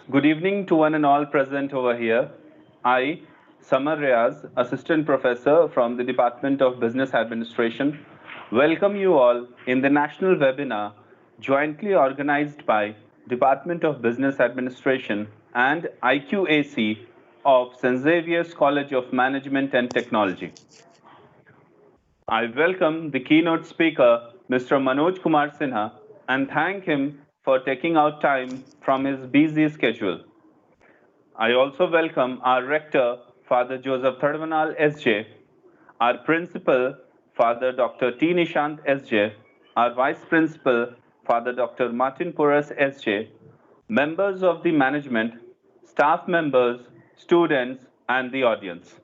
Good evening to one and all present over here. I, Samar Riaz, Assistant Professor from the Department of Business Administration, welcome you all in the national webinar jointly organized by Department of Business Administration and IQAC of St. Xavier's College of Management and Technology. I welcome the keynote speaker, Mr. Manoj Kumar Sinha, and thank him for taking out time from his busy schedule. I also welcome our rector, Father Joseph Thadvanal SJ, our principal, Father Dr. T. Nishant SJ, our vice principal, Father Dr. Martin Puras SJ, members of the management, staff members, students, and the audience.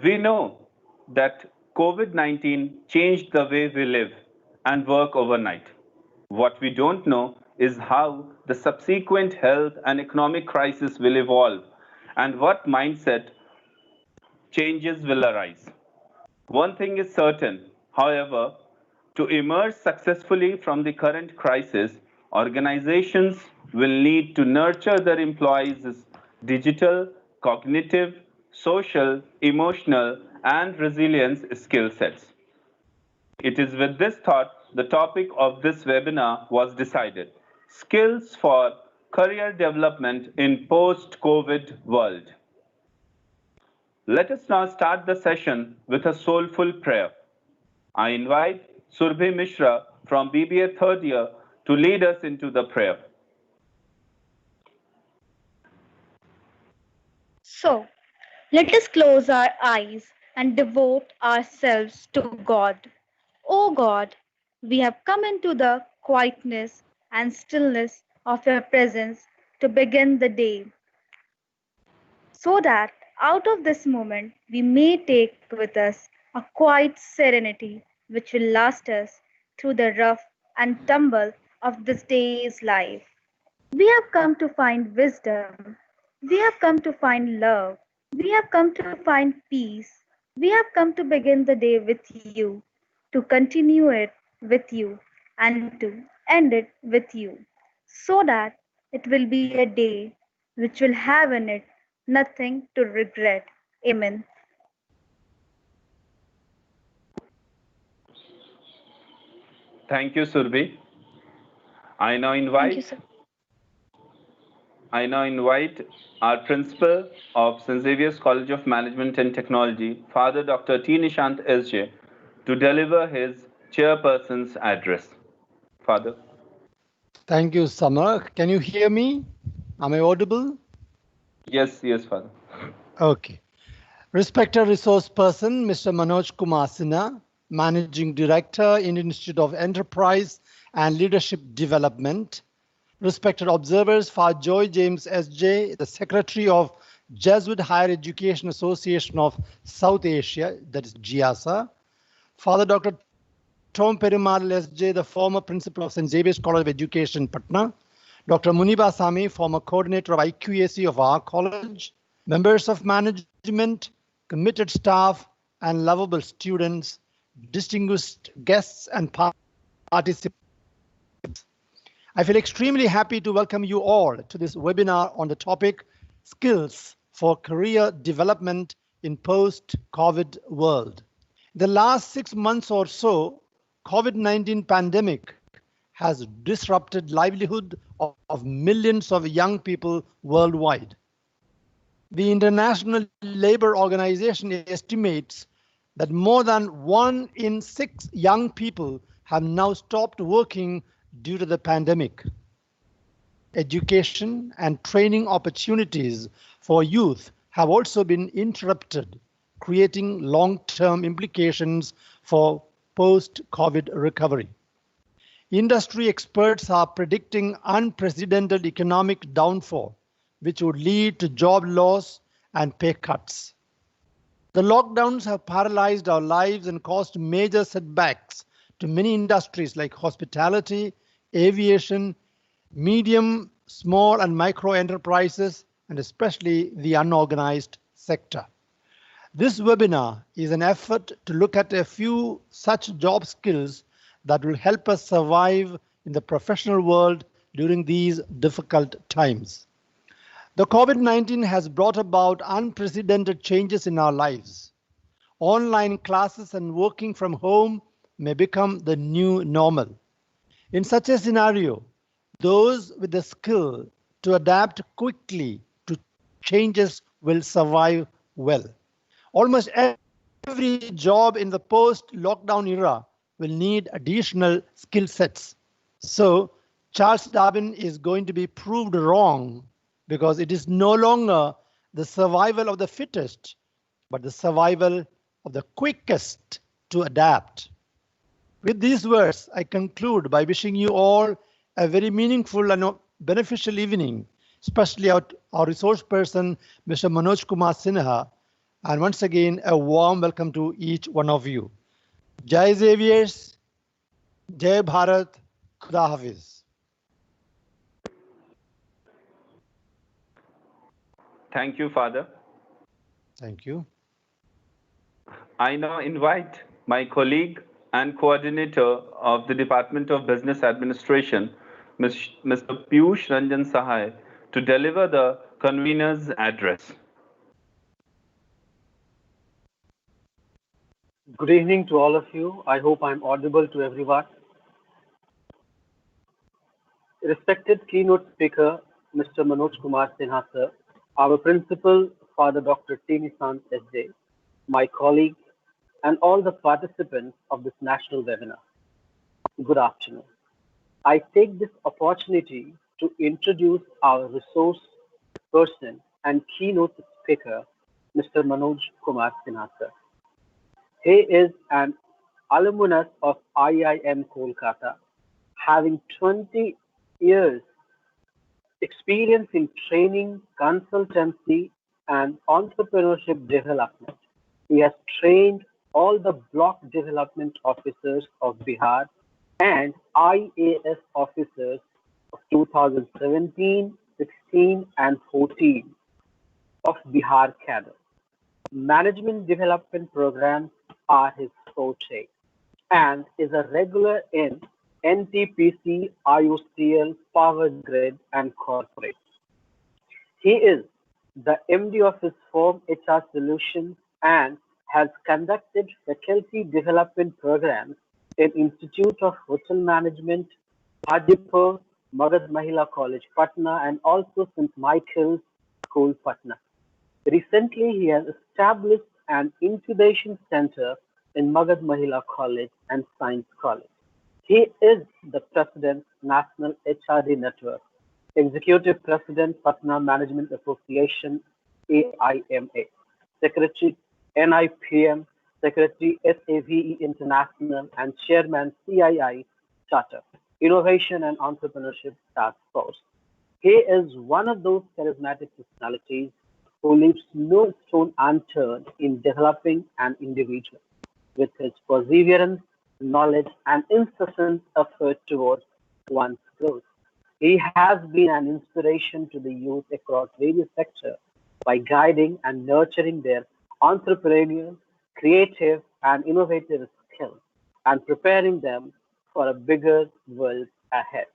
We know that COVID-19 changed the way we live and work overnight. What we don't know is how the subsequent health and economic crisis will evolve and what mindset changes will arise. One thing is certain, however, to emerge successfully from the current crisis, organizations will need to nurture their employees' digital, cognitive, social, emotional, and resilience skill sets. It is with this thought the topic of this webinar was decided: skills for career development in post-COVID world. Let us now start the session with a soulful prayer. I invite Surbhi Mishra from BBA third year to lead us into the prayer. So, let us close our eyes and devote ourselves to God. O God, we have come into the quietness and stillness of your presence to begin the day, so that out of this moment we may take with us a quiet serenity which will last us through the rough and tumble of this day's life. We have come to find wisdom. We have come to find love. We have come to find peace. We have come to begin the day with you, to continue it with you, and to end it with you, so that it will be a day which will have in it nothing to regret. Amen. Thank you, Surbhi. I now Thank you, invite sir. I now invite our principal of St. Xavier's College of Management and Technology, Father Dr. T. Nishant SJ, to deliver his chairperson's address. Father. Thank you, Summer. Can you hear me? Am I audible? Yes, Father. Okay. Respected resource person, Mr. Manoj Kumar Sinha, Managing Director, Indian Institute of Enterprise and Leadership Development. Respected observers, Father Joy James SJ, the Secretary of Jesuit Higher Education Association of South Asia, that is GIASA. Father Dr. Tom Perumal SJ, the former principal of St. Xavier's College of Education, Patna. Dr. Muniba Sami, former coordinator of IQAC of our college. Members of management, committed staff, and lovable students, distinguished guests and participants. I feel extremely happy to welcome you all to this webinar on the topic Skills for Career Development in Post-COVID World. The last 6 months or so, COVID-19 pandemic has disrupted livelihood of millions of young people worldwide. The International Labour Organization estimates that more than 1 in 6 young people have now stopped working due to the pandemic. Education and training opportunities for youth have also been interrupted, creating long-term implications for post-COVID recovery. Industry experts are predicting unprecedented economic downfall, which would lead to job loss and pay cuts. The lockdowns have paralyzed our lives and caused major setbacks to many industries like hospitality, aviation, medium, small and micro enterprises, and especially the unorganized sector. This webinar is an effort to look at a few such job skills that will help us survive in the professional world during these difficult times. The COVID-19 has brought about unprecedented changes in our lives. Online classes and working from home may become the new normal. In such a scenario, those with the skill to adapt quickly to changes will survive well. Almost every job in the post-lockdown era will need additional skill sets. So, Charles Darwin is going to be proved wrong because it is no longer the survival of the fittest, but the survival of the quickest to adapt. With these words, I conclude by wishing you all a very meaningful and beneficial evening, especially our resource person, Mr. Manoj Kumar Sinha, and once again, a warm welcome to each one of you. Jai Xaviers, Jai Bharat, Khuda Hafiz. Thank you, Father. Thank you. I now invite my colleague and coordinator of the Department of Business Administration, Mr. Pierce Ranjan to deliver the convener's address. Good evening to all of you. I hope I'm audible to everyone. Respected keynote speaker, Mr. Manoj Kumar Sinha sir, our principal, Father Dr. T.M.K.Sinha An, S.J., my colleague, and all the participants of this national webinar. Good afternoon. I take this opportunity to introduce our resource person and keynote speaker, Mr. Manoj Kumar Sinha sir. He is an alumnus of IIM Kolkata, having 20 years experience in training, consultancy, and entrepreneurship development. He has trained all the block development officers of Bihar and IAS officers of 2017, 16, and 14 of Bihar cadre. Management development programs are his forte and is a regular in NTPC, IOCL, Power Grid, and Corporate. He is the MD of his firm HR Solutions and has conducted faculty development programs in Institute of Hotel Management, Hajipur, Magad Mahila College, Patna, and also St. Michael's School, Patna. Recently, he has established an incubation center in Magad Mahila College and Science College. He is the President, National HRD Network, Executive President, Patna Management Association, AIMA, Secretary, NIPM, Secretary, SAVE International, and Chairman, CII Charter, Innovation and Entrepreneurship Task Force. He is one of those charismatic personalities who leaves no stone unturned in developing an individual. With his perseverance, knowledge, and incessant effort towards one's growth, he has been an inspiration to the youth across various sectors by guiding and nurturing their entrepreneurial, creative, and innovative skills and preparing them for a bigger world ahead.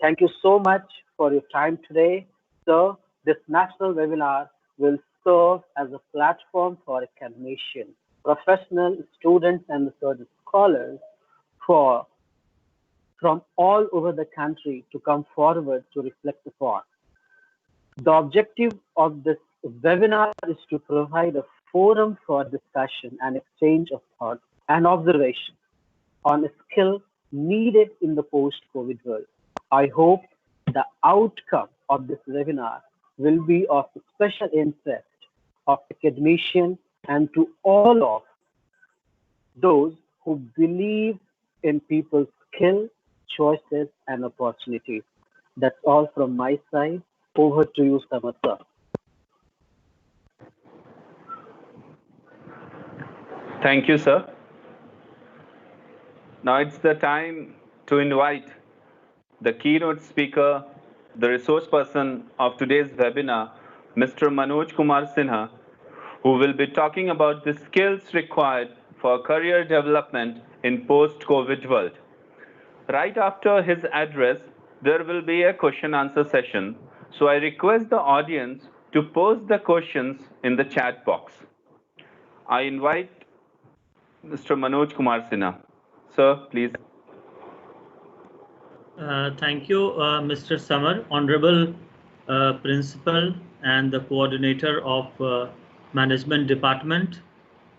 Thank you so much for your time today. Sir, this national webinar will serve as a platform for academicians, professionals, students, and research scholars from all over the country to come forward to reflect upon. The objective of this webinar is to provide a forum for discussion and exchange of thoughts and observation on a skill needed in the post-COVID world. I hope the outcome of this webinar will be of special interest of academicians and to all of those who believe in people's skill, choices, and opportunities. That's all from my side. Over to you, Samatha. Thank you, sir. Now it's the time to invite the keynote speaker, the resource person of today's webinar, Mr. Manoj Kumar Sinha, who will be talking about the skills required for career development in post-COVID world. Right after his address, there will be a question answer session. So I request the audience to post the questions in the chat box. I invite Mr. Manoj Kumar Sinha. Sir, please. Thank you, Mr. Samar, Honorable Principal and the Coordinator of Management Department,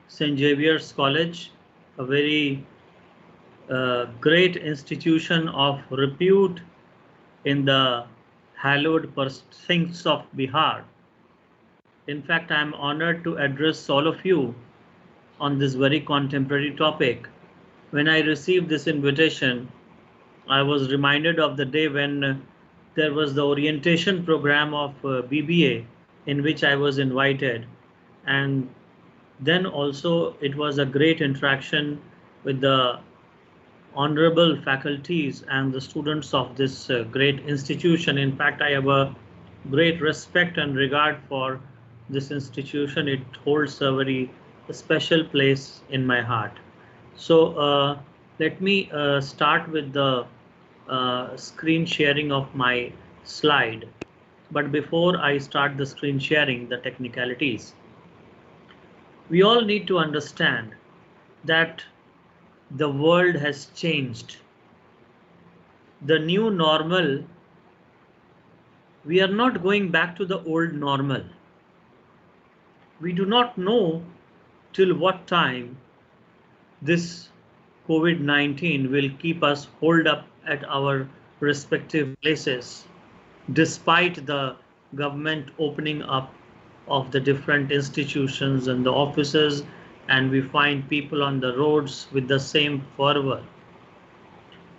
St. Xavier's College, a very great institution of repute in the hallowed precincts of Bihar. In fact, I am honored to address all of you on this very contemporary topic. When I received this invitation, I was reminded of the day when there was the orientation program of BBA in which I was invited, and then also it was a great interaction with the honorable faculties and the students of this great institution. In fact, I have a great respect and regard for this institution. It holds a very special place in my heart. So let me start with the screen sharing of my slide. But before I start the screen sharing, the technicalities, we all need to understand that the world has changed. The new normal, we are not going back to the old normal. We do not know till what time this COVID-19 will keep us holed up at our respective places, despite the government opening up of the different institutions and the offices, and we find people on the roads with the same fervor.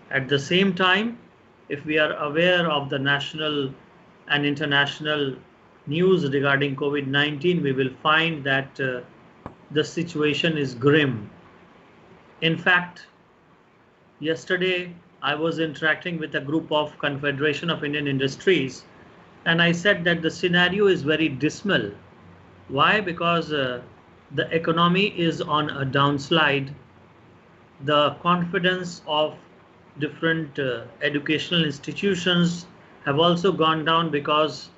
At the same time, if we are aware of the national and international news regarding COVID-19, we will find that the situation is grim. In fact, yesterday I was interacting with a group of Confederation of Indian Industries, and I said that the scenario is very dismal. Why? Because the economy is on a downslide. The confidence of different educational institutions have also gone down because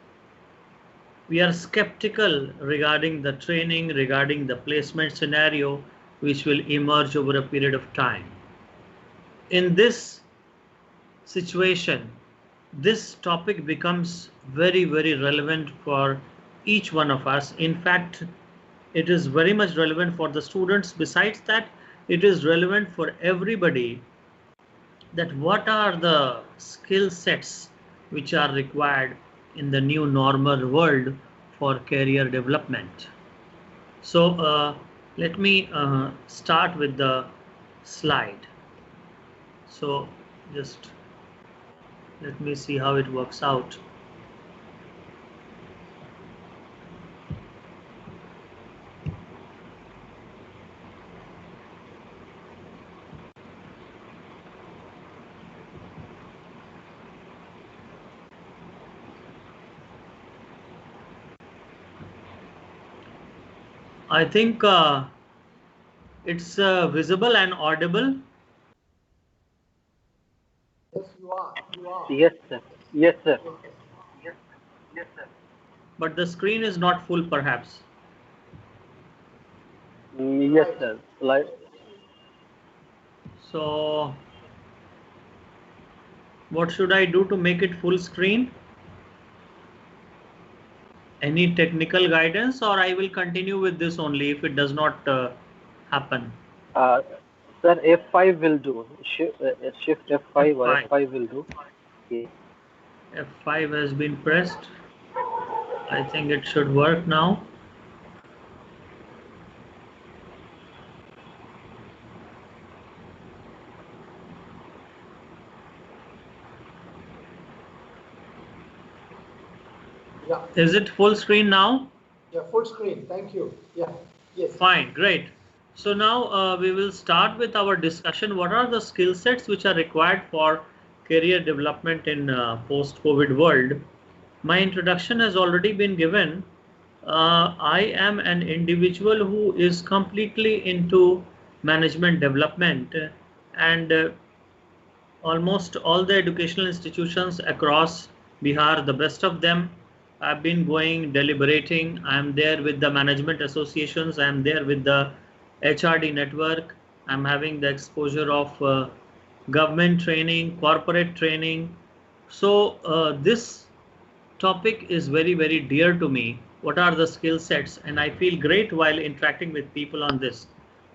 we are skeptical regarding the training, regarding the placement scenario, which will emerge over a period of time. In this situation, this topic becomes very, very relevant for each one of us. In fact, it is very much relevant for the students. Besides that, it is relevant for everybody, that what are the skill sets which are required in the new normal world for career development. So let me start with the slide. So just let me see how it works out. I think it's visible and audible. Yes, you are. Yes, sir. Yes, sir. But the screen is not full, perhaps. Yes, sir. So what should I do to make it full screen? Any technical guidance, or I will continue with this only if it does not happen? Sir, F5 will do. Shift F5 or F5. F5 will do. Yeah. F5 has been pressed. I think it should work now. Yeah. Is it full screen now? Yeah, full screen. Thank you. Yeah. Yes. Fine, great. So now we will start with our discussion. What are the skill sets which are required for career development in post-COVID world? My introduction has already been given. I am an individual who is completely into management development, and almost all the educational institutions across Bihar, the best of them, I've been going, deliberating. I'm there with the management associations. I'm there with the HRD network. I'm having the exposure of government training, corporate training. So this topic is very, very dear to me. What are the skill sets? And I feel great while interacting with people on this.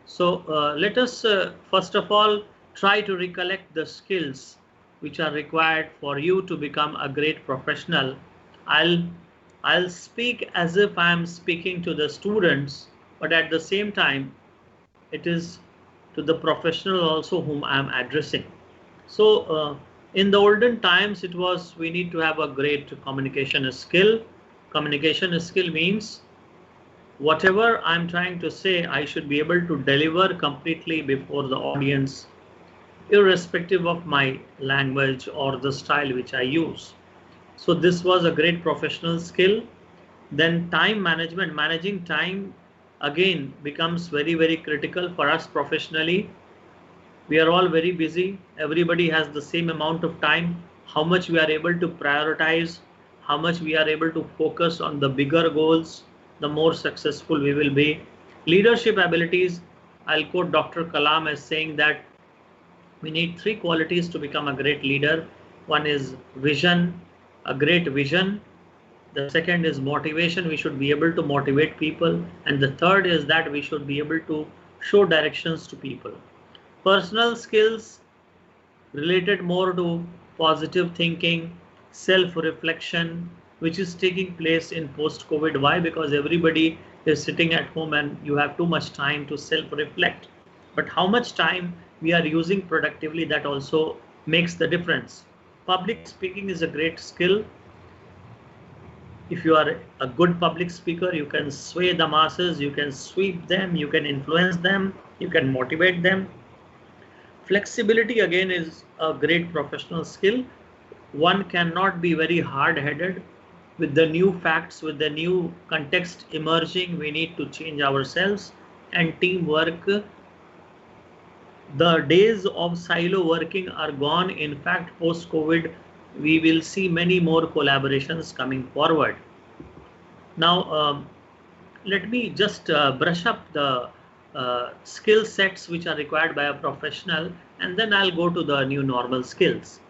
So let us first of all try to recollect the skills which are required for you to become a great professional. I'll I'll speak as if I'm speaking to the students, but at the same time, it is to the professional also whom I'm addressing. So in the olden times, it was we need to have a great communication skill. Communication skill means whatever I'm trying to say, I should be able to deliver completely before the audience, irrespective of my language or the style which I use. So this was a great professional skill. Then time management, managing time again becomes very, very critical for us professionally. We are all very busy. Everybody has the same amount of time. How much we are able to prioritize, how much we are able to focus on the bigger goals, the more successful we will be. Leadership abilities, I'll quote Dr. Kalam as saying that we need 3 qualities to become a great leader. One is vision, a great vision. The second is motivation. We should be able to motivate people. And the third is that we should be able to show directions to people. Personal skills related more to positive thinking, self-reflection, which is taking place in post-COVID. Why? Because everybody is sitting at home and you have too much time to self-reflect. But how much time we are using productively, that also makes the difference. Public speaking is a great skill. If you are a good public speaker, you can sway the masses, you can sweep them, you can influence them, you can motivate them. Flexibility again is a great professional skill. One cannot be very hard-headed. With the new facts, with the new context emerging, we need to change ourselves. And teamwork, the days of silo working are gone. In fact, post-COVID, we will see many more collaborations coming forward. Now, let me just brush up the skill sets which are required by a professional, and then I'll go to the new normal skills.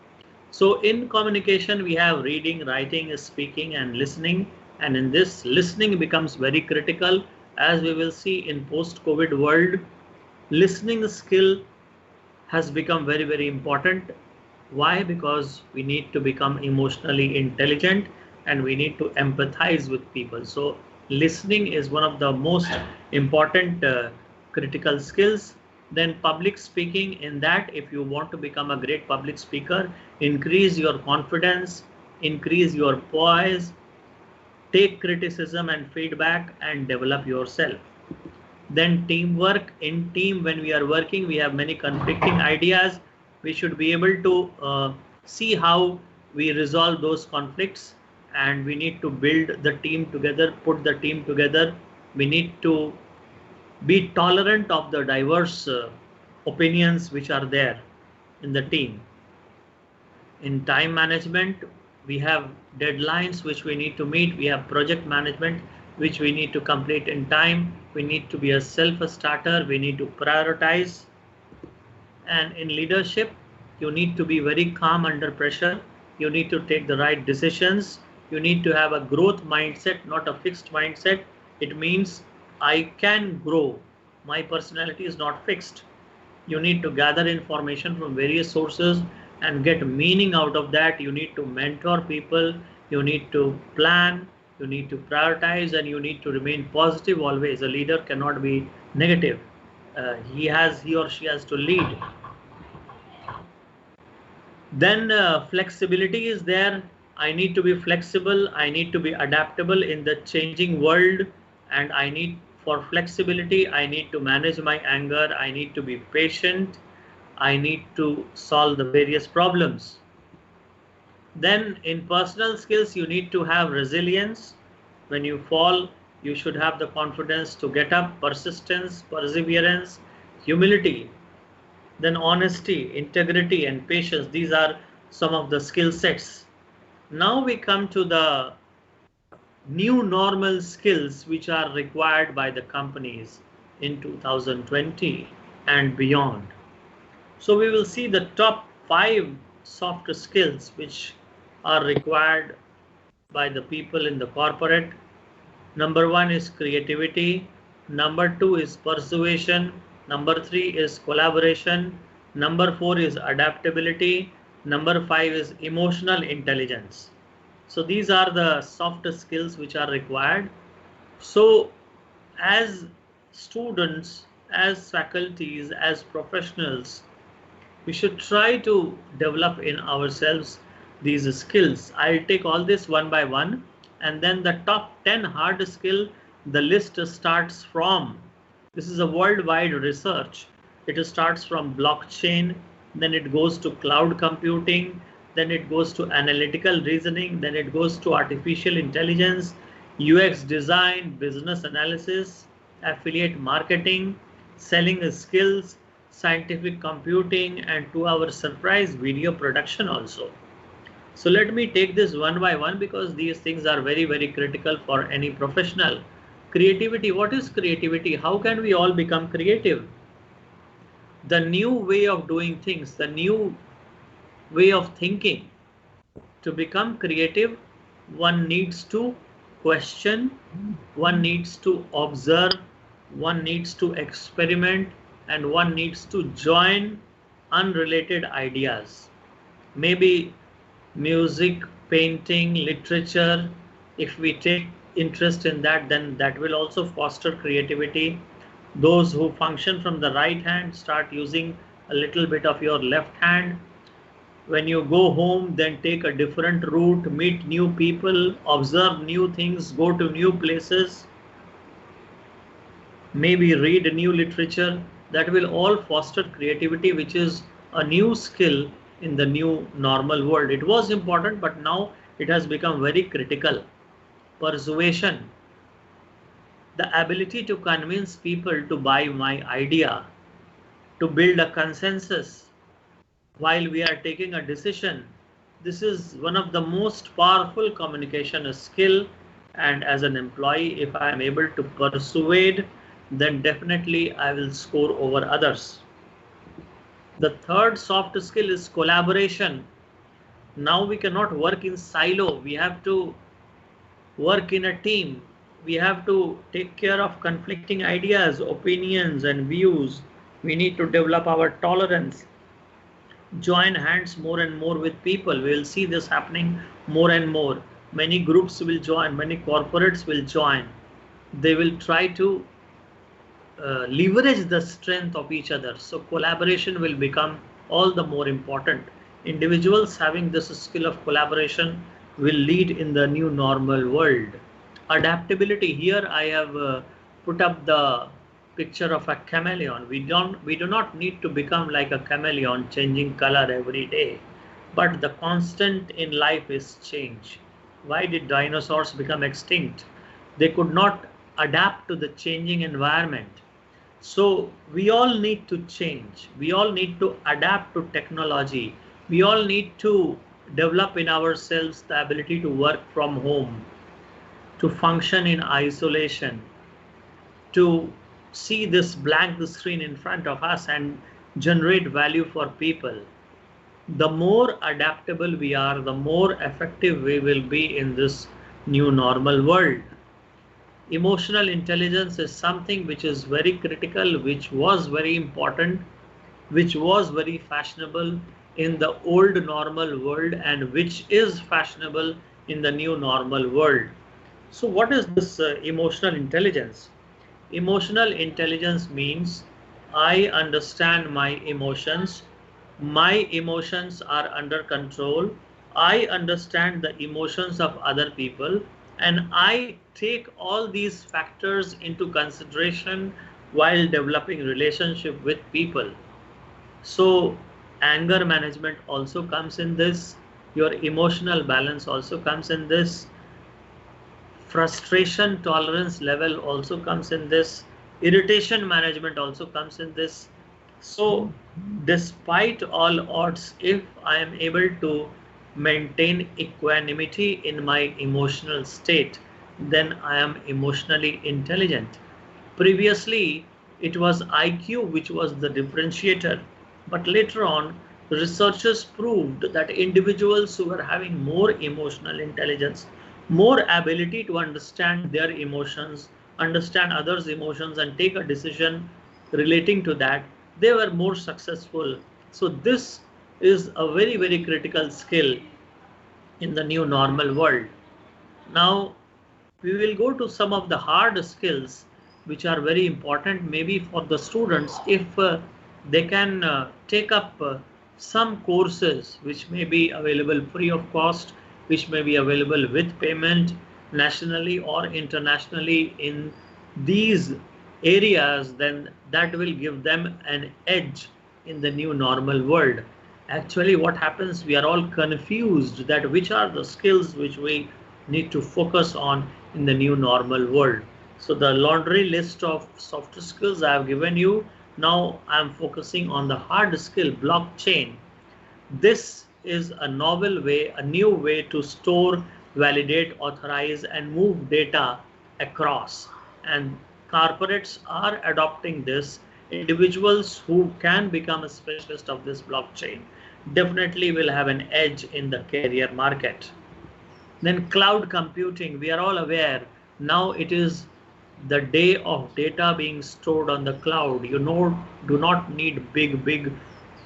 So in communication, we have reading, writing, speaking, and listening. And in this, listening becomes very critical. As we will see in post-COVID world, listening skill has become very, very important. Why? Because we need to become emotionally intelligent and we need to empathize with people. So listening is one of the most important critical skills. Then public speaking, in that if you want to become a great public speaker, increase your confidence, increase your poise, take criticism and feedback and develop yourself. Then teamwork, in team when we are working, we have many conflicting ideas. We should be able to see how we resolve those conflicts, and we need to build the team together, put the team together. We need to be tolerant of the diverse opinions which are there in the team. In time management, we have deadlines which we need to meet. We have project management which we need to complete in time. We need to be a self-starter. We need to prioritize. And in leadership, you need to be very calm under pressure. You need to take the right decisions. You need to have a growth mindset, not a fixed mindset. It means I can grow. My personality is not fixed. You need to gather information from various sources and get meaning out of that. You need to mentor people. You need to plan. You need to prioritize, and you need to remain positive always. A leader cannot be negative. He or she has to lead. Then flexibility is there. I need to be flexible. I need to be adaptable in the changing world. And for flexibility, I need to manage my anger. I need to be patient. I need to solve the various problems. Then in personal skills, you need to have resilience. When you fall, you should have the confidence to get up, persistence, perseverance, humility. Then honesty, integrity, and patience. These are some of the skill sets. Now we come to the new normal skills which are required by the companies in 2020 and beyond. So we will see the top 5 soft skills which are required by the people in the corporate. Number 1 is creativity. Number 2 is persuasion. Number 3 is collaboration. Number 4 is adaptability. Number 5 is emotional intelligence. So these are the soft skills which are required. So as students, as faculties, as professionals, we should try to develop in ourselves these skills. I'll take all this one by one, and then the top 10 hard skill, the list starts from, this is a worldwide research. It starts from blockchain, then it goes to cloud computing, then it goes to analytical reasoning, then it goes to artificial intelligence, UX design, business analysis, affiliate marketing, selling skills, scientific computing, and to our surprise, video production also. So let me take this one by one because these things are very, very critical for any professional. Creativity, what is creativity? How can we all become creative? The new way of doing things, the new way of thinking. To become creative, one needs to question, one needs to observe, one needs to experiment, and one needs to join unrelated ideas. Maybe music, painting, literature. If we take interest in that, then that will also foster creativity. Those who function from the right hand start using a little bit of your left hand. When you go home, then take a different route, meet new people, observe new things, go to new places, maybe read new literature. That will all foster creativity, which is a new skill in the new normal world. It was important, but now it has become very critical. Persuasion, the ability to convince people to buy my idea, to build a consensus while we are taking a decision. This is one of the most powerful communication skill, and as an employee, if I am able to persuade, then definitely I will score over others. The third soft skill is collaboration. Now we cannot work in silo. We have to work in a team. We have to take care of conflicting ideas, opinions, and views. We need to develop our tolerance, join hands more and more with people. We will see this happening more and more. Many groups will join, many corporates will join. They will try to leverage the strength of each other. So collaboration will become all the more important. Individuals having this skill of collaboration will lead in the new normal world. Adaptability, here I have put up the picture of a chameleon. We do not need to become like a chameleon, changing color every day, but the constant in life is change. Why did dinosaurs become extinct? They could not adapt to the changing environment. So we all need to change. We all need to adapt to technology. We all need to develop in ourselves the ability to work from home, to function in isolation, to see this blank screen in front of us and generate value for people. The more adaptable we are, the more effective we will be in this new normal world. Emotional intelligence is something which is very critical, which was very important, which was very fashionable in the old normal world, and which is fashionable in the new normal world. So what is this emotional intelligence? Emotional intelligence means I understand my emotions. My emotions are under control. I understand the emotions of other people, and I take all these factors into consideration while developing relationship with people. So anger management also comes in this. Your emotional balance also comes in this. Frustration tolerance level also comes in this. Irritation management also comes in this. So Despite all odds, if I am able to maintain equanimity in my emotional state, then I am emotionally intelligent. Previously, it was IQ which was the differentiator, but later on, researchers proved that individuals who were having more emotional intelligence, more ability to understand their emotions, understand others' emotions, and take a decision relating to that, they were more successful. So, this is a very, very critical skill in the new normal world. Now, we will go to some of the hard skills which are very important maybe for the students if they can take up some courses which may be available free of cost, which may be available with payment nationally or internationally in these areas, then that will give them an edge in the new normal world. Actually, what happens, we are all confused that which are the skills which we need to focus on in the new normal world. So the laundry list of soft skills I have given you. Now I am focusing on the hard skill, blockchain. This is a novel way, a new way to store, validate, authorize, and move data across. And corporates are adopting this. Individuals who can become a specialist of this blockchain definitely will have an edge in the career market. Then cloud computing, we are all aware now it is the day of data being stored on the cloud. You know, do not need big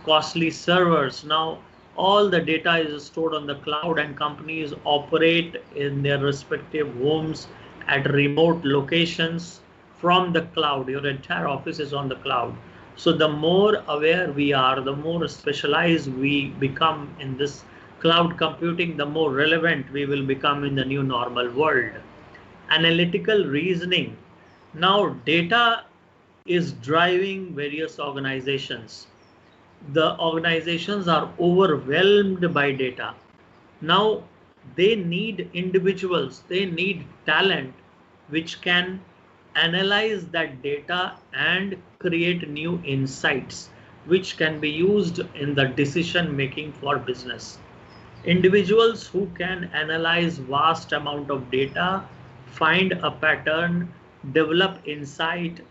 costly servers. Now all the data is stored on the cloud and companies operate in their respective homes at remote locations from the cloud. Your entire office is on the cloud. So the more aware we are, the more specialized we become in this cloud computing, the more relevant we will become in the new normal world. Analytical reasoning. Now data is driving various organizations. The organizations are overwhelmed by data. Now they need individuals, they need talent which can analyze that data and create new insights which can be used in the decision making for business. Individuals who can analyze vast amount of data, find a pattern, develop insight,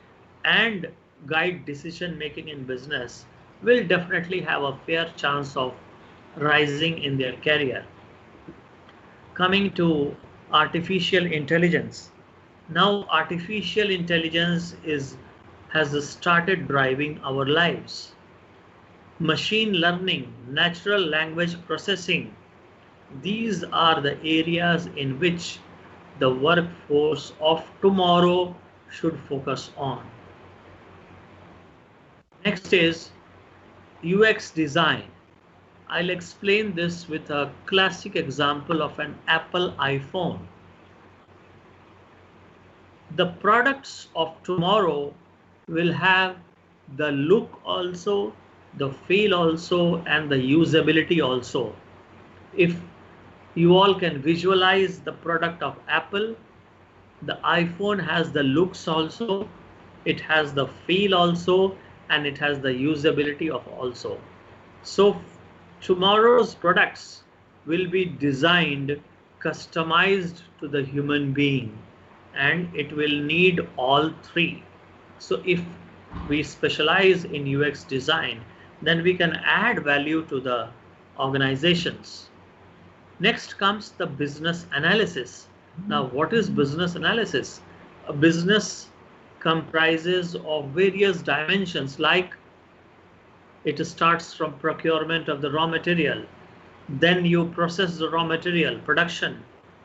and guide decision making in business will definitely have a fair chance of rising in their career. Coming to artificial intelligence. Now artificial intelligence has started driving our lives. Machine learning, natural language processing, these are the areas in which the workforce of tomorrow should focus on. Next is UX design. I'll explain this with a classic example of an Apple iPhone. The products of tomorrow will have the look also, the feel also, and the usability also. If you all can visualize the product of Apple, the iPhone has the looks also, it has the feel also, and it has the usability of also. So tomorrow's products will be designed, customized to the human being, and it will need all three. So if we specialize in UX design, then we can add value to the organizations. Next comes the business analysis. Now, what is business analysis? A business comprises of various dimensions, like it starts from procurement of the raw material, then you process the raw material, production,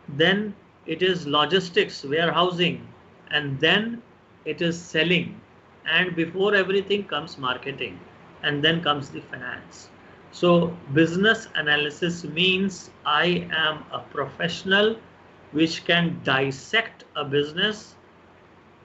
then it is logistics, warehousing, and then it is selling, and before everything comes marketing, and then comes the finance. So business analysis means I am a professional which can dissect a business,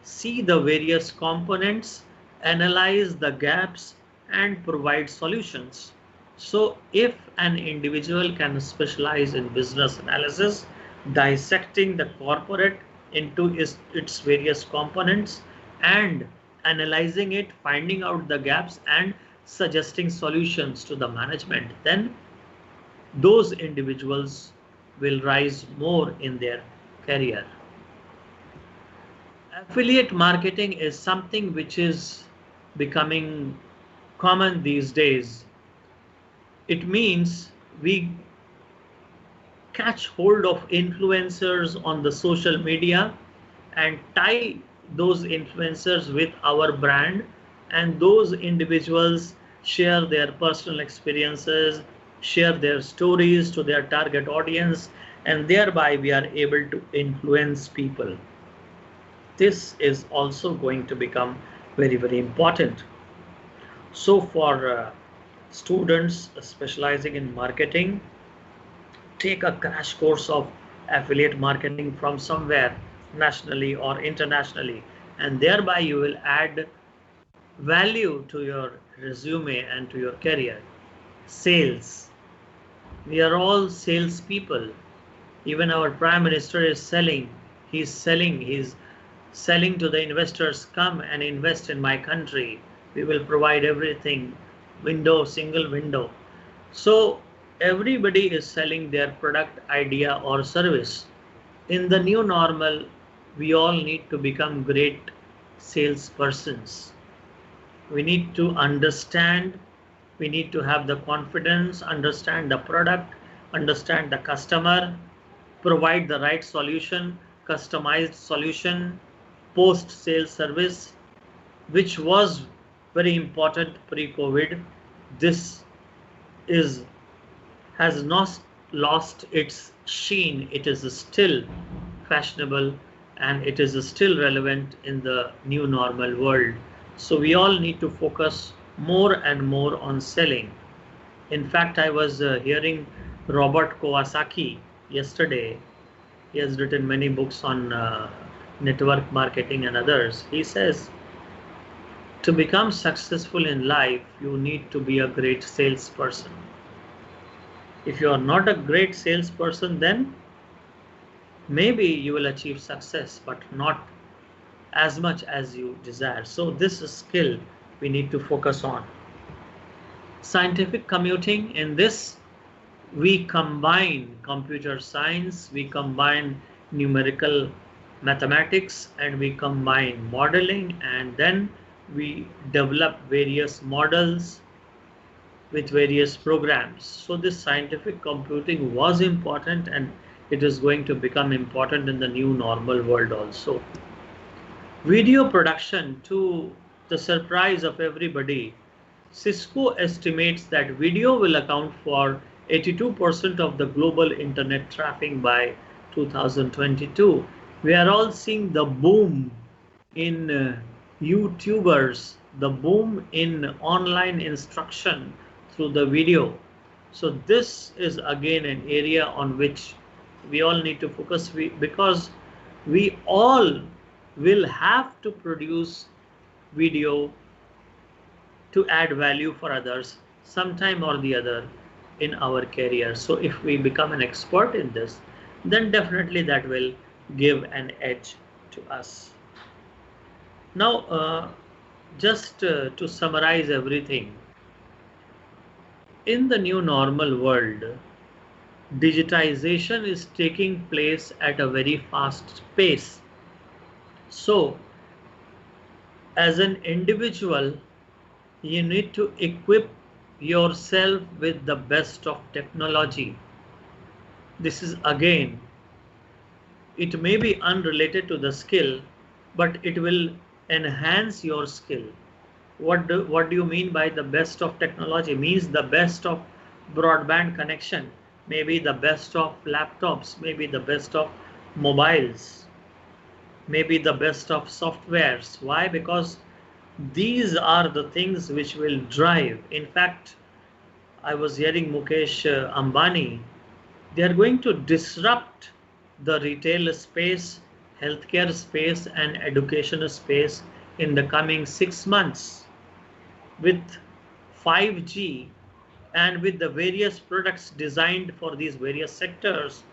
see the various components, analyze the gaps, and provide solutions. So if an individual can specialize in business analysis, dissecting the corporate into its various components and analyzing it, finding out the gaps, and suggesting solutions to the management, then those individuals will rise more in their career. Affiliate marketing is something which is becoming common these days. It means we catch hold of influencers on the social media and tie those influencers with our brand, and those individuals share their personal experiences, share their stories to their target audience, and thereby we are able to influence people. This is also going to become very, very important. So for students specializing in marketing, take a crash course of affiliate marketing from somewhere nationally or internationally, and thereby you will add value to your resume and to your career. Sales. We are all salespeople. Even our Prime Minister is selling. He's selling to the investors, come and invest in my country. We will provide everything, single window. So everybody is selling their product, idea or service. In the new normal, we all need to become great salespersons. We need to understand, we need to have the confidence, understand the product, understand the customer, provide the right solution, customized solution, post-sales service, which was very important pre-COVID. This has not lost its sheen. It is still fashionable and it is still relevant in the new normal world. So we all need to focus more and more on selling. In fact, I was hearing Robert Kiyosaki yesterday. He has written many books on network marketing and others. He says, to become successful in life, you need to be a great salesperson. If you are not a great salesperson, then maybe you will achieve success, but not as much as you desire. So this skill we need to focus on. Scientific commuting, in this we combine computer science, we combine numerical mathematics, and we combine modeling, and then we develop various models with various programs. So this scientific computing was important, and it is going to become important in the new normal world also. Video production, to the surprise of everybody, Cisco estimates that video will account for 82% of the global internet traffic by 2022. We are all seeing the boom in YouTubers, the boom in online instruction through the video. So this is again an area on which we all need to focus, because we all will have to produce video to add value for others sometime or the other in our career. So if we become an expert in this, then definitely that will give an edge to us. Now, just to summarize everything, in the new normal world, digitization is taking place at a very fast pace. So, as an individual, you need to equip yourself with the best of technology. This is again, it may be unrelated to the skill, but it will enhance your skill. What do you mean by the best of technology? Means the best of broadband connection, maybe the best of laptops, maybe the best of mobiles, maybe the best of softwares. Why? Because these are the things which will drive. In fact, I was hearing Mukesh Ambani, they are going to disrupt the retail space, healthcare space, and education space in the coming 6 months. With 5G and with the various products designed for these various sectors,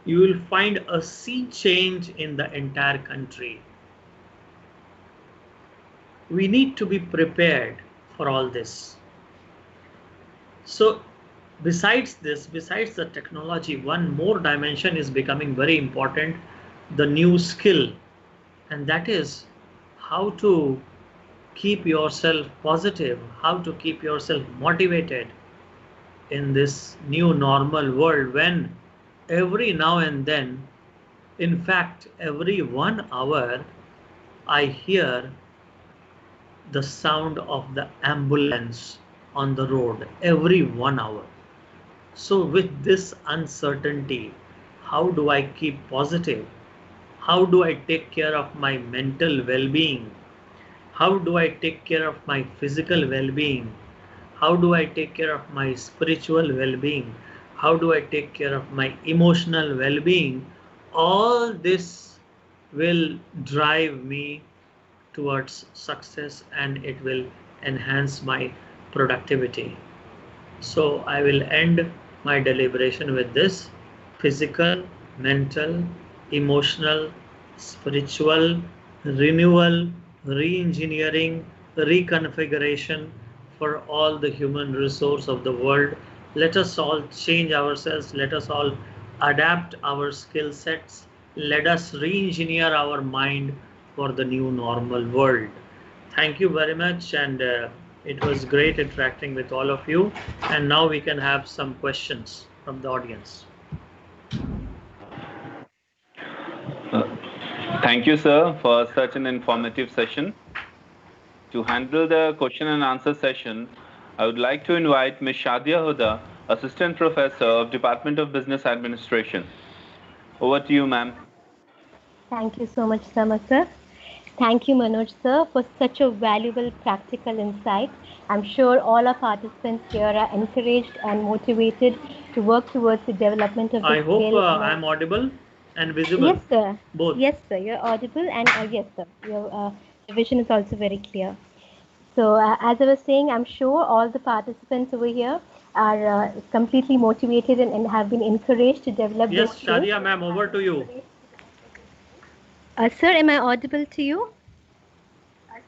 you will find a sea change in the entire country. We need to be prepared for all this. So besides this, besides the technology, one more dimension is becoming very important, the new skill, and that is how to keep yourself positive, how to keep yourself motivated in this new normal world when every now and then, in fact, every 1 hour, I hear the sound of the ambulance on the road every 1 hour. So, with this uncertainty, how do I keep positive? How do I take care of my mental well being? How do I take care of my physical well being? How do I take care of my spiritual well being? How do I take care of my emotional well being? All this will drive me towards success and it will enhance my productivity. So I will end my deliberation with this: physical, mental, emotional, spiritual, renewal, re-engineering, reconfiguration for all the human resource of the world. Let us all change ourselves. Let us all adapt our skill sets. Let us re-engineer our mind for the new normal world. Thank you very much, and it was great interacting with all of you. And now we can have some questions from the audience. Thank you, sir, for such an informative session. To handle the question and answer session, I would like to invite Ms. Shadia Huda, Assistant Professor of Department of Business Administration. Over to you, ma'am. Thank you so much, Samar sir. Thank you, Manoj sir, for such a valuable practical insight. I'm sure all our participants here are encouraged and motivated to work towards the development of the I hope skill. I'm audible and visible. Yes, sir. Both. Yes, sir. You're audible, and yes, sir. Your vision is also very clear. So, as I was saying, I'm sure all the participants over here are completely motivated and have been encouraged to develop Yes, their skills. Shadia ma'am, over to you. Sir, am I audible to you?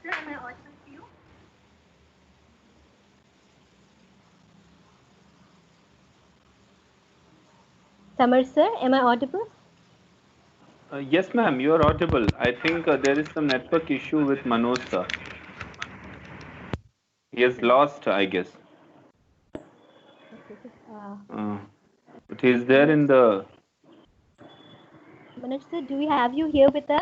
Sir, am I audible to you? Samar sir, am I audible? Yes, ma'am, you are audible. I think there is some network issue with Manoj, sir. He has lost, I guess. But he is there in the... Manoj sir, do we have you here with us?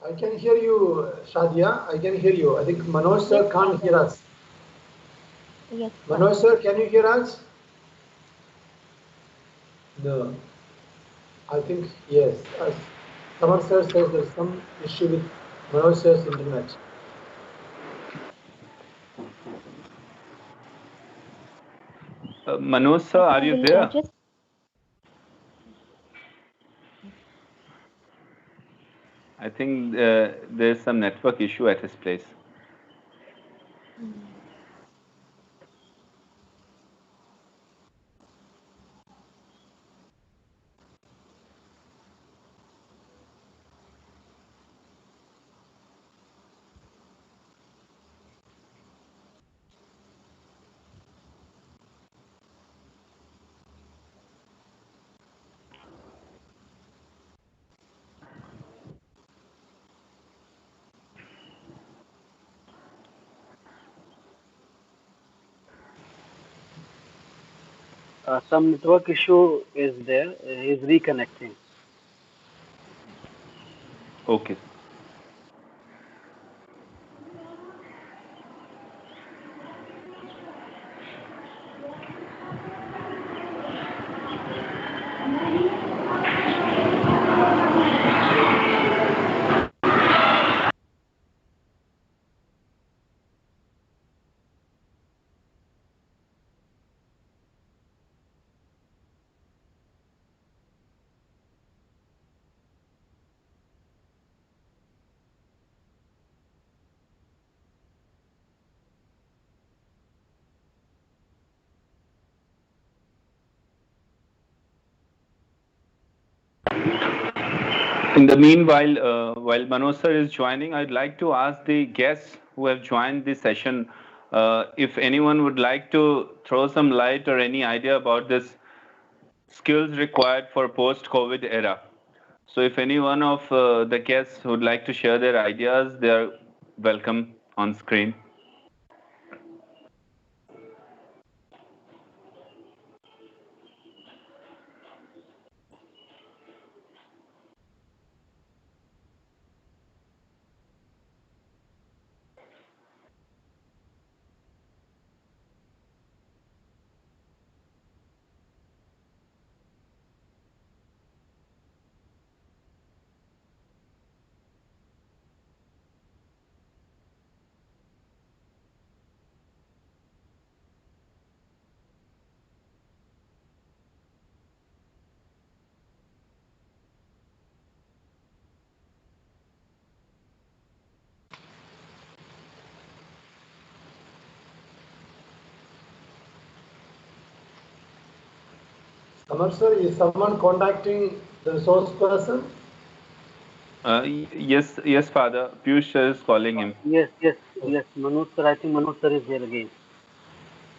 I can hear you, Shadia. I can hear you. I think Manoj sir can't hear us. Yes. Manoj sir, can you hear us? No. I think yes. Samar sir says there's some issue with Manoj sir's internet. Manoj sir, are you there? I think there's some network issue at his place. Some network issue is there. He's reconnecting. Okay. In the meanwhile, while Manoj sir is joining, I'd like to ask the guests who have joined the session If anyone would like to throw some light or any idea about this skills required for post-COVID era. So if any one of the guests would like to share their ideas, they are welcome on screen. Samar sir, is someone contacting the resource person? Yes, Father. Piyush sir is calling him. Yes, yes, yes. Manoj sir, I think Manoj sir is there again.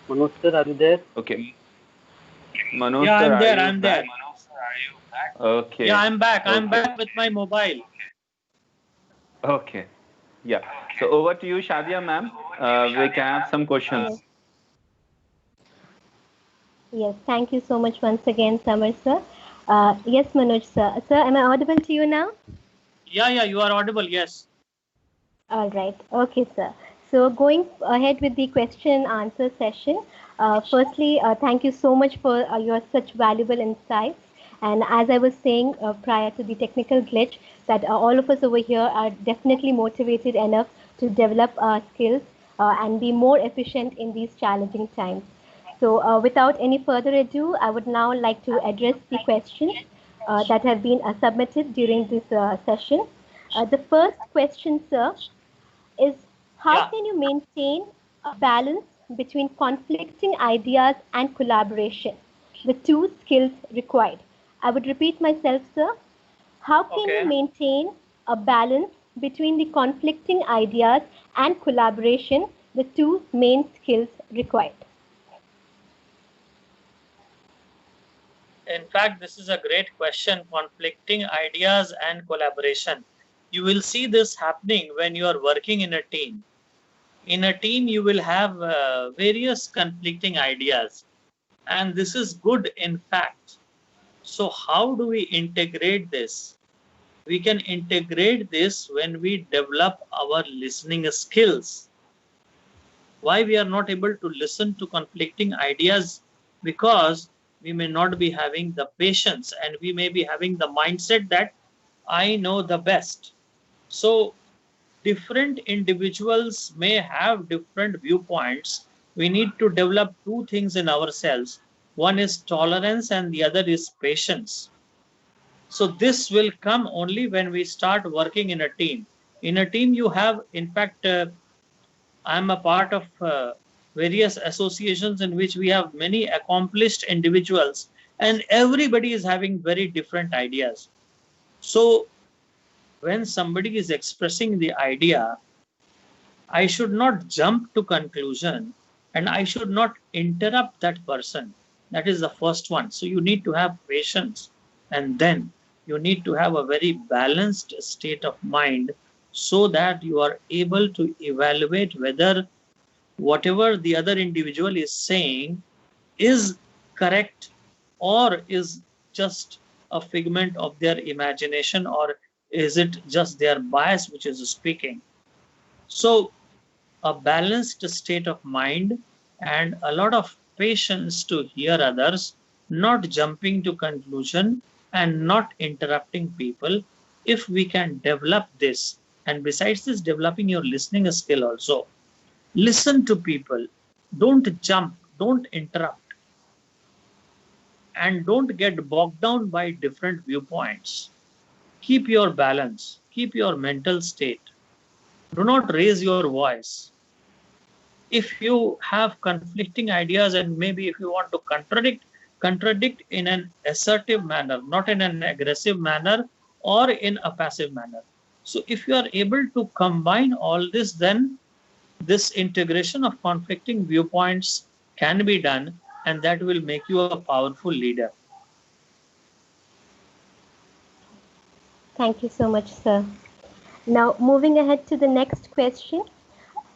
Manoj sir, are you there? Okay. Manoj Yeah, sir, I'm are there. you I'm back? there. Okay. Yeah, I'm back. I'm Okay. back with my mobile. Okay. Yeah. So over to you, Shadia ma'am. We can have some questions. Yes. Yes, thank you so much once again, Samar sir. Yes, Manoj sir. Sir, am I audible to you now? Yeah, you are audible. Yes. All right. Okay, sir. So going ahead with the question and answer session. Firstly, thank you so much for your such valuable insights. And as I was saying prior to the technical glitch, that all of us over here are definitely motivated enough to develop our skills and be more efficient in these challenging times. So without any further ado, I would now like to address the questions that have been submitted during this session. The first question, sir, is how Yeah. can you maintain a balance between conflicting ideas and collaboration, the two skills required? I would repeat myself, sir. How can you Okay. maintain a balance between the conflicting ideas and collaboration, the two main skills required? In fact, this is a great question. Conflicting ideas and collaboration. You will see this happening when you are working in a team. In a team, you will have various conflicting ideas, and this is good in fact. So how do we integrate this? We can integrate this when we develop our listening skills. Why we are not able to listen to conflicting ideas? Because we may not be having the patience, and we may be having the mindset that I know the best. So different individuals may have different viewpoints. We need to develop two things in ourselves. One is tolerance and the other is patience. So this will come only when we start working in a team. In a team, you have, in fact, I'm a part of various associations in which we have many accomplished individuals, and everybody is having very different ideas. So when somebody is expressing the idea, I should not jump to conclusion, and I should not interrupt that person. That is the first one. So you need to have patience, and then you need to have a very balanced state of mind so that you are able to evaluate whether whatever the other individual is saying is correct or is just a figment of their imagination, or is it just their bias which is speaking. So a balanced state of mind and a lot of patience to hear others, not jumping to conclusion and not interrupting people. If we can develop this, and besides this, developing your listening skill also, listen to people, don't jump, don't interrupt, and don't get bogged down by different viewpoints. Keep your balance, keep your mental state. Do not raise your voice. If you have conflicting ideas, and maybe if you want to contradict in an assertive manner, not in an aggressive manner or in a passive manner. So if you are able to combine all this, then This integration of conflicting viewpoints can be done, and that will make you a powerful leader. Thank you so much, sir. Now, moving ahead to the next question.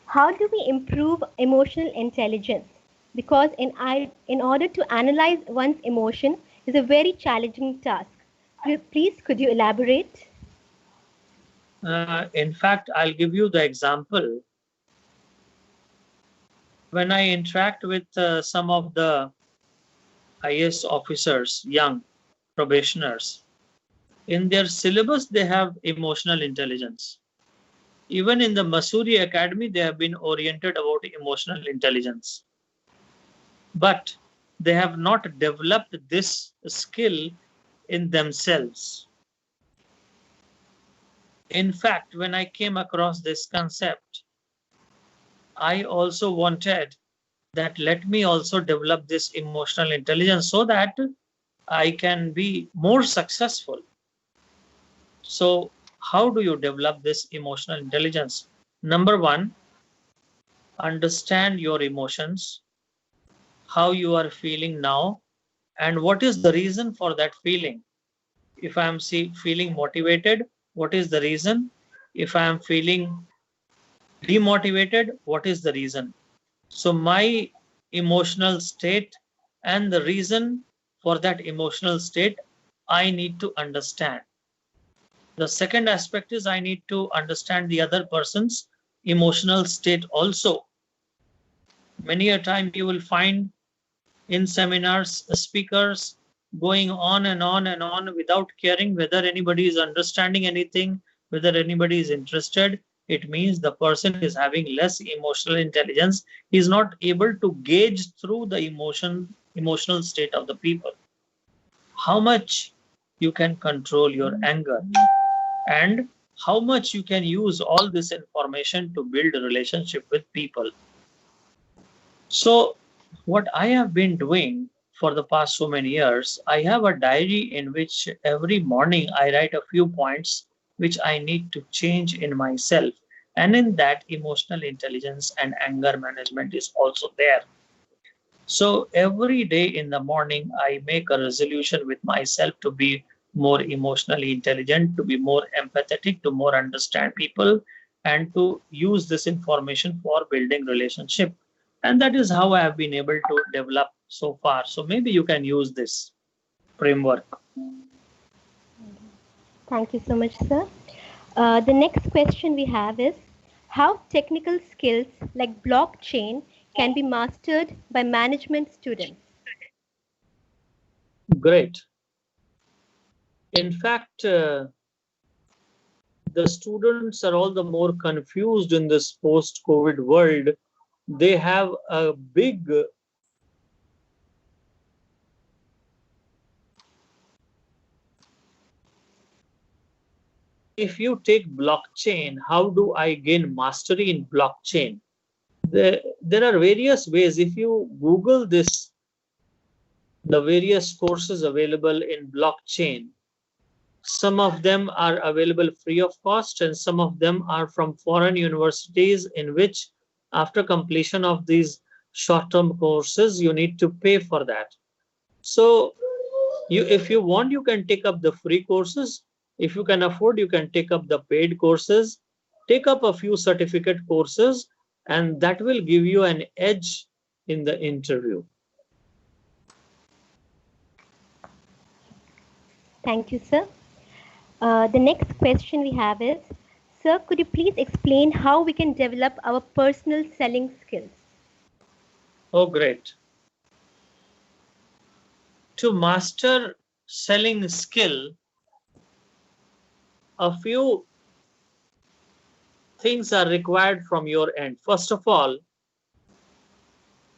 How do we improve emotional intelligence? Because in order to analyze one's emotion is a very challenging task. Please, could you elaborate? In fact, I'll give you the example. When I interact with some of the IAS officers, young probationers, in their syllabus, they have emotional intelligence. Even in the Masuri Academy, they have been oriented about emotional intelligence. But they have not developed this skill in themselves. In fact, when I came across this concept, I also wanted that let me also develop this emotional intelligence so that I can be more successful. So how do you develop this emotional intelligence? Number one, understand your emotions, how you are feeling now, and what is the reason for that feeling. If I am feeling motivated, what is the reason? If I am feeling demotivated, what is the reason? So my emotional state and the reason for that emotional state, I need to understand. The second aspect is I need to understand the other person's emotional state also. Many a time you will find in seminars speakers going on and on and on without caring whether anybody is understanding anything, whether anybody is interested. It means the person is having less emotional intelligence. He is not able to gauge through the emotional state of the people. How much you can control your anger and how much you can use all this information to build a relationship with people. So what I have been doing for the past so many years, I have a diary in which every morning I write a few points which I need to change in myself. And in that, emotional intelligence and anger management is also there. So every day in the morning, I make a resolution with myself to be more emotionally intelligent, to be more empathetic, to more understand people, and to use this information for building relationship. And that is how I have been able to develop so far. So maybe you can use this framework. Thank you so much, sir. The next question we have is, how technical skills like blockchain can be mastered by management students? Great. In fact, the students are all the more confused in this post-COVID world. They have a big if you take blockchain, how do I gain mastery in blockchain? There are various ways. If you Google this, the various courses available in blockchain, some of them are available free of cost and some of them are from foreign universities in which after completion of these short-term courses, you need to pay for that. So if you want, you can take up the free courses. If you can afford, you can take up the paid courses, take up a few certificate courses, and that will give you an edge in the interview. Thank you, sir. The next question we have is, sir, could you please explain how we can develop our personal selling skills? Oh, great. To master selling skill, a few things are required from your end. First of all,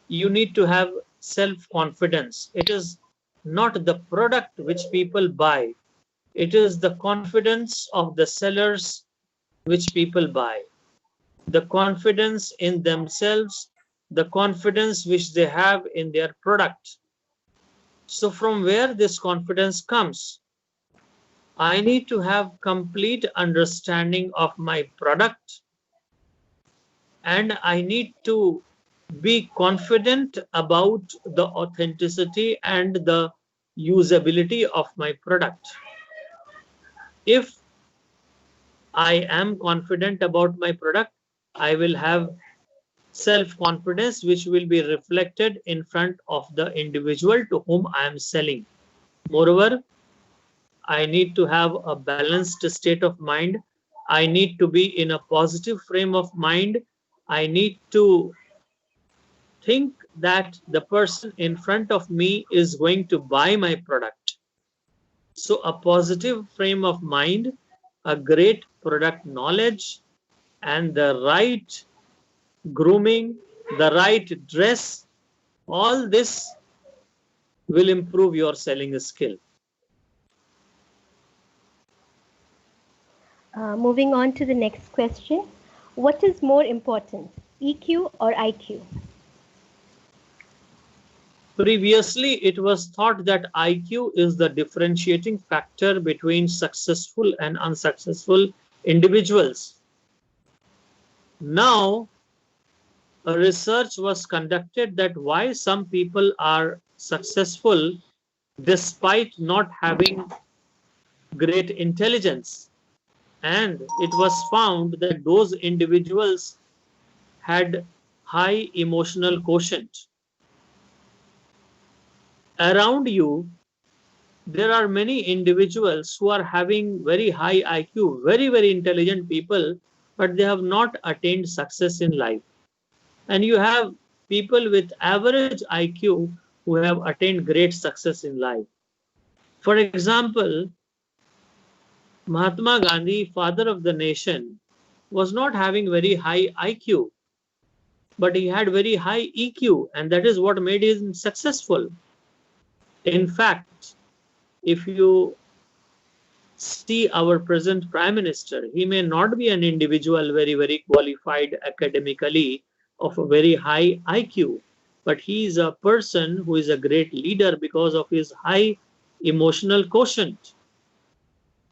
you need to have self-confidence. It is not the product which people buy. It is the confidence of the sellers which people buy. The confidence in themselves, the confidence which they have in their product. So from where this confidence comes? I need to have complete understanding of my product. and I need to be confident about the authenticity and the usability of my product. If I am confident about my product, I will have self-confidence, which will be reflected in front of the individual to whom I am selling. Moreover, I need to have a balanced state of mind. I need to be in a positive frame of mind. I need to think that the person in front of me is going to buy my product. So a positive frame of mind, a great product knowledge, and the right grooming, the right dress, all this will improve your selling skill. Moving on to the next question. What is more important, EQ or IQ? Previously, it was thought that IQ is the differentiating factor between successful and unsuccessful individuals. Now, a research was conducted that why some people are successful despite not having great intelligence. And it was found that those individuals had high emotional quotient. Around you, there are many individuals who are having very high IQ, very, very intelligent people, but they have not attained success in life. And you have people with average IQ who have attained great success in life. For example, Mahatma Gandhi, father of the nation, was not having very high IQ, but he had very high EQ, and that is what made him successful. In fact, if you see our present Prime Minister, he may not be an individual very, very qualified academically of a very high IQ, but he is a person who is a great leader because of his high emotional quotient.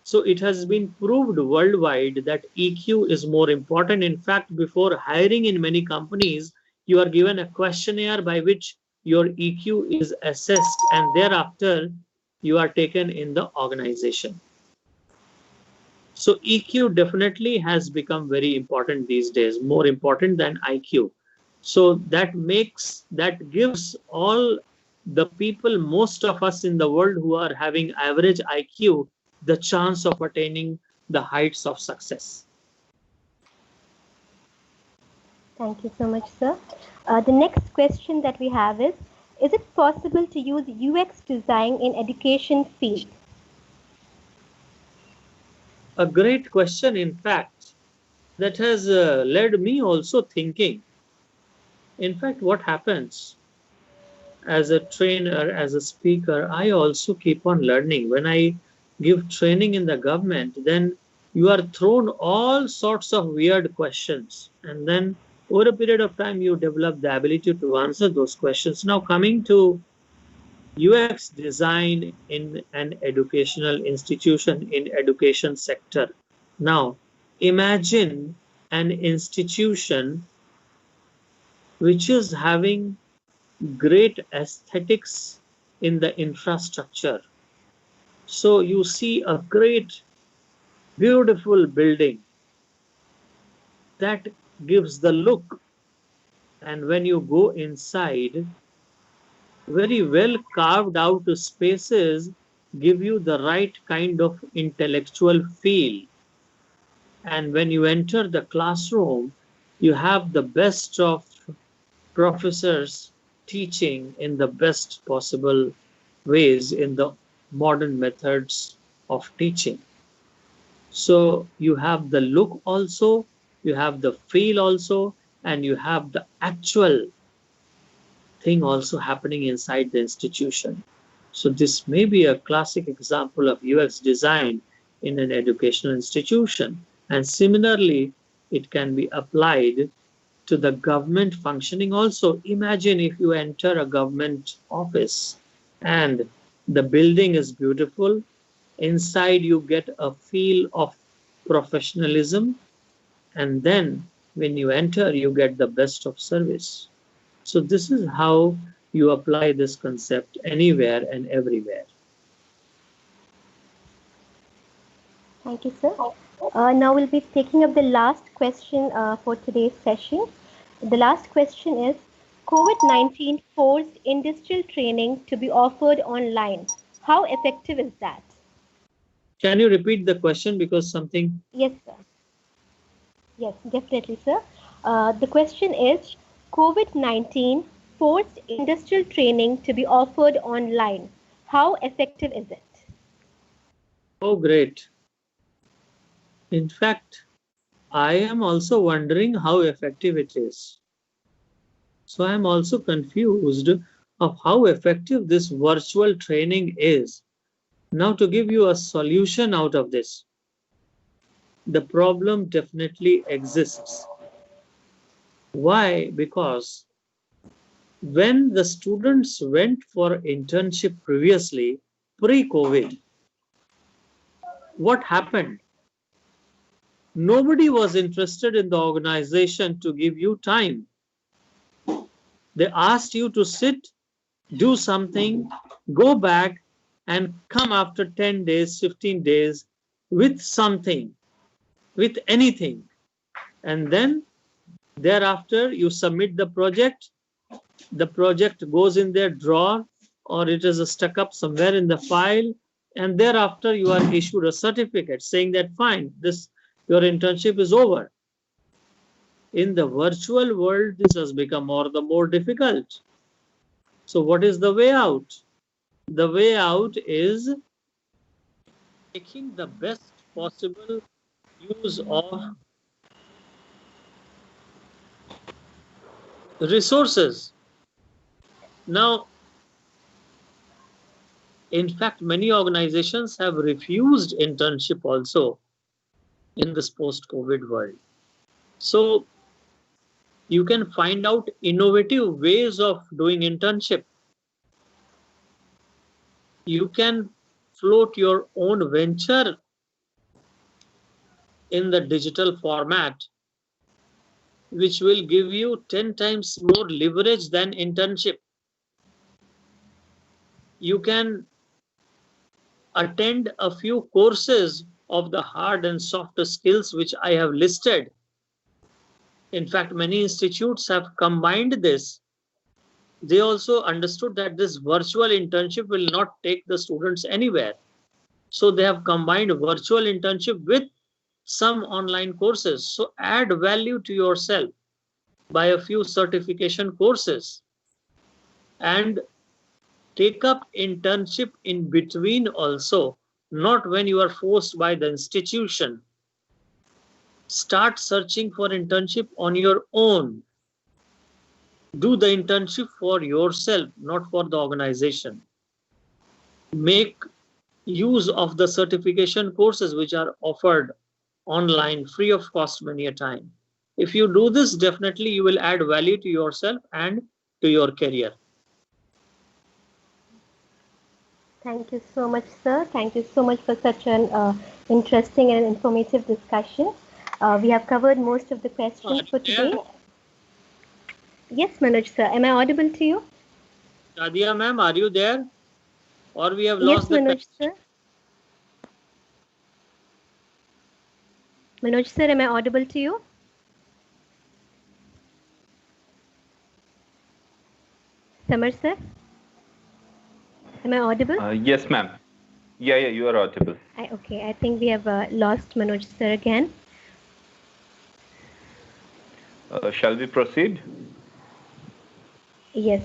So it has been proved worldwide that EQ is more important. In fact, before hiring in many companies, you are given a questionnaire by which your EQ is assessed, and thereafter you are taken in the organization. So EQ definitely has become very important these days, more important than IQ. So that gives all the people, most of us in the world who are having average IQ, the chance of attaining the heights of success. Thank you so much, sir. The next question that we have is it possible to use UX design in education field? A great question, in fact, that has led me also thinking. In fact, what happens as a trainer, as a speaker, I also keep on learning. When I give training in the government, then you are thrown all sorts of weird questions. And then over a period of time, you develop the ability to answer those questions. Now, coming to UX design in an educational institution, in education sector. Now, imagine an institution which is having great aesthetics in the infrastructure. So you see a great, beautiful building that gives the look. And when you go inside, very well carved out spaces give you the right kind of intellectual feel. And when you enter the classroom, you have the best of professors teaching in the best possible ways in the modern methods of teaching. So you have the look also, you have the feel also, and you have the actual thing also happening inside the institution. So this may be a classic example of UX design in an educational institution. And similarly, it can be applied to the government functioning also. Imagine if you enter a government office and the building is beautiful. Inside you get a feel of professionalism, and then when you enter, you get the best of service. So this is how you apply this concept anywhere and everywhere. Thank you, sir. Now we'll be taking up the last question for today's session. The last question is, COVID-19 forced industrial training to be offered online. How effective is that? Can you repeat the question because something? Yes, sir. Yes, definitely, sir. The question is, COVID-19 forced industrial training to be offered online. How effective is it? Oh, great. In fact, I am also wondering how effective it is. So I am also confused of how effective this virtual training is. Now to give you a solution out of this, the problem definitely exists. Why? Because when the students went for internship previously, pre-COVID, what happened? Nobody was interested in the organization to give you time. They asked you to sit, do something, go back, and come after 10 days, 15 days with something, with anything. And then thereafter, you submit the project goes in their drawer, or it is stuck up somewhere in the file, and thereafter you are issued a certificate saying that fine, your internship is over. In the virtual world, this has become more difficult. So what is the way out? The way out is making the best possible use of resources. Now, in fact, many organizations have refused internship also in this post-COVID world. So you can find out innovative ways of doing internship. You can float your own venture in the digital format, which will give you 10 times more leverage than internship. You can attend a few courses of the hard and soft skills which I have listed. In fact, many institutes have combined this. They also understood that this virtual internship will not take the students anywhere. So they have combined virtual internship with some online courses. So add value to yourself by a few certification courses and take up internship in between also, not when you are forced by the institution. Start searching for internship on your own. Do the internship for yourself, not for the organization. Make use of the certification courses which are offered online free of cost many a time. If you do this, definitely you will add value to yourself and to your career. Thank you so much, sir. Thank you so much for such an interesting and informative discussion. We have covered most of the questions for today. Yes, Manoj, sir. Am I audible to you? Shadia ma'am, are you there? Or we have lost the Manoj, sir. Manoj, sir, am I audible to you? Samar, sir? Am I audible? Yes, ma'am. Yeah, you are audible. Okay, I think we have lost Manoj, sir, again. Shall we proceed? Yes.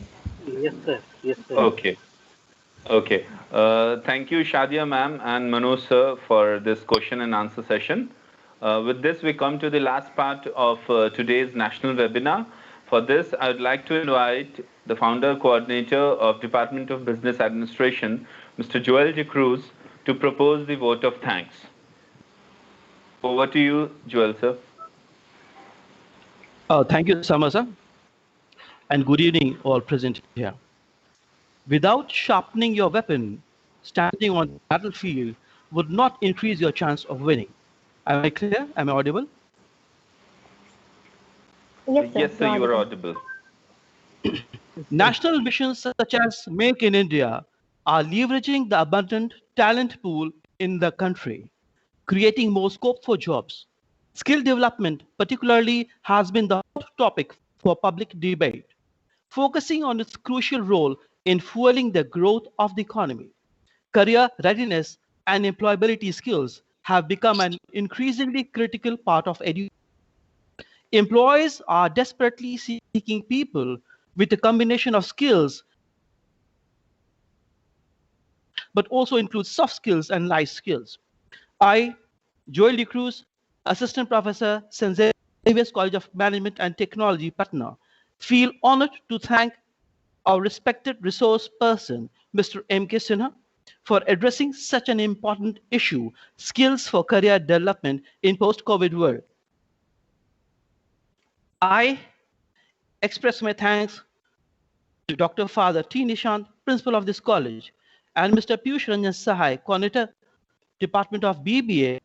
Yes, sir. Yes, sir. Okay. Thank you, Shadia ma'am and Manoj sir, for this question and answer session. With this, we come to the last part of today's national webinar. For this, I would like to invite the founder coordinator of Department of Business Administration, Mr. Joel de Cruz, to propose the vote of thanks. Over to you, Joel sir. Thank you, Samar sir, and good evening all present here. Without sharpening your weapon, standing on the battlefield would not increase your chance of winning. Am I clear? Am I audible? Yes, sir. Yes, sir, You're you are audible. audible. National missions such as Make in India are leveraging the abundant talent pool in the country, creating more scope for jobs. Skill development, particularly, has been the hot topic for public debate, focusing on its crucial role in fueling the growth of the economy. Career readiness and employability skills have become an increasingly critical part of education. Employers are desperately seeking people with a combination of skills, but also includes soft skills and life skills. I, Joel De Cruz, Assistant Professor, St. Xavier's College of Management and Technology, Patna, feel honored to thank our respected resource person, Mr. M.K.Sinha, for addressing such an important issue, skills for career development in post-COVID world. I express my thanks to Dr. Father T. Nishant, principal of this college, and Mr. Pierce Ranjan Sahai, coordinator, Department of BBA,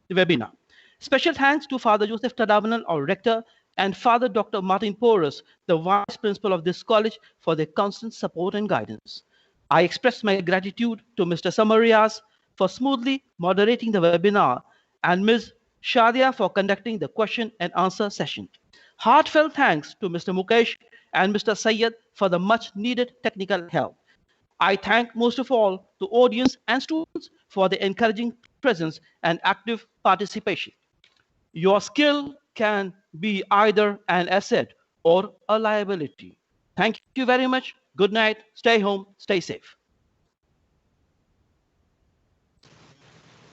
the webinar. Special thanks to Father Joseph Tadavanal, our rector, and Father Dr. Martin Porus, the vice principal of this college, for their constant support and guidance. I express my gratitude to Mr. Samarias for smoothly moderating the webinar and Ms. Shadia for conducting the question and answer session. Heartfelt thanks to Mr. Mukesh and Mr. Syed for the much needed technical help. I thank most of all the audience and students for their encouraging presence and active participation. Your skill can be either an asset or a liability. Thank you very much. Good night. Stay home. Stay safe.